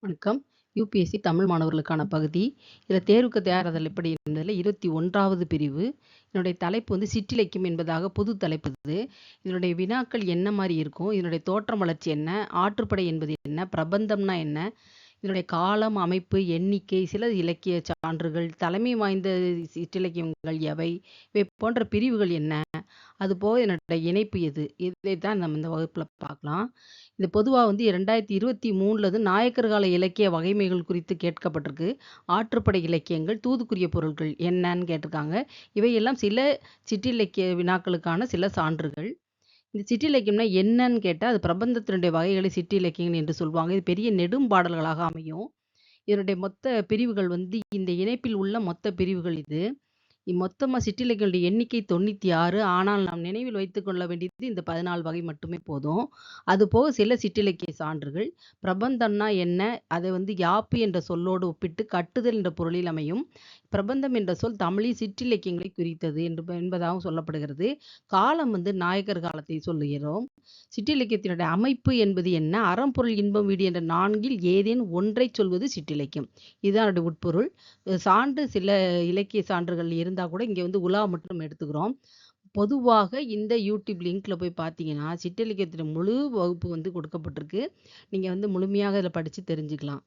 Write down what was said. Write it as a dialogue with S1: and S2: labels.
S1: வணக்கம். யுபிஎஸ்சி தமிழ் மாணவர்களுக்கான பகுதி. இதில தேர்வுக்கு தயாராதல் எப்படி என்பதில 21வது பிரிவு. இதனுடைய தலைப்பு வந்து சிற்றிலக்கியம் என்பதாக பொது தலைப்பு இது. இதனுடைய வினாக்கள் என்ன மாரி இருக்கும்? இதனுடைய தோற்றம் வளர்ச்சி என்ன? ஆற்றுப்படை என்பது என்ன? பிரபந்தம்னா என்ன? இதனுடைய காலம், அமைப்பு, எண்ணிக்கை, சில இலக்கிய சான்றுகள், தலைமை வாய்ந்த சிற்றிலக்கியங்கள் எவை? இவை போன்ற பிரிவுகள் என்ன? அதுபோக இதனுடைய இணைப்பு எது? இதை தான் நம்ம இந்த வகுப்புல பார்க்கலாம். இது பொதுவா வந்து 2023ல நாயக்கர் கால இலக்கிய வகைமைகள் குறித்து கேட்கப்பட்டிருக்கு. ஆற்றுப்படை இலக்கியங்கள், தூதுக்குரிய பொருட்கள் என்னன்னு கேட்டிருக்காங்க. இவையெல்லாம் சில சிற்றிலக்கிய வினாக்களுக்கான சில சான்றுகள். இந்த சிற்றிலக்கியம்னா என்னன்னு கேட்டா, அது பிரபந்தத்தினுடைய வகைகளை சிற்றிலக்கியங்கள் என்று சொல்வாங்க. இது பெரிய நெடும்பாடல்களாக அமையும். இதனுடைய மொத்த பிரிவுகள் வந்து இந்த இணைப்பில் உள்ள மொத்த பிரிவுகள் இது. மொத்தமா சிற்றிலக்கியங்களுடைய எண்ணிக்கை 96. ஆனால் நாம் நினைவில் வைத்துக் கொள்ள வேண்டியது இந்த 14 வகை மட்டுமே போதும். அதுபோக சில சிற்றிலக்கிய சான்றுகள். பிரபந்தம்னா என்ன? அதை வந்து யாப்பு என்ற சொல்லோடு ஒப்பிட்டு கட்டுதல் என்ற பொருளில் அமையும். பிரபந்தம் என்ற சொல் தமிழில் சிற்றிலக்கியங்களை குறித்தது என்பதாகவும் சொல்லப்படுகிறது. காலம் வந்து நாயக்கர் காலத்தை சொல்லுகிறோம். சிற்றிலக்கியத்தினுடைய அமைப்பு என்பது என்ன? அறம், பொருள், இன்பம், வீடு என்ற 4ல் ஏதேனும் ஒன்றைச் சொல்வது சிற்றிலக்கியம். இதுதான் அதனுடைய உட்பொருள். சான்று சில இலக்கிய சான்றுகள் இருந்தா கூட இங்க வந்து உலா மட்டும் எடுத்துக்கிறோம். பொதுவாக இந்த யூடியூப் லிங்க்ல போய் பார்த்தீங்கன்னா, சிற்றிலக்கியத்தின் முழு வகுப்பு வந்து கொடுக்கப்பட்டிருக்கு. நீங்க வந்து முழுமையாக இதில படிச்சு தெரிஞ்சுக்கலாம்.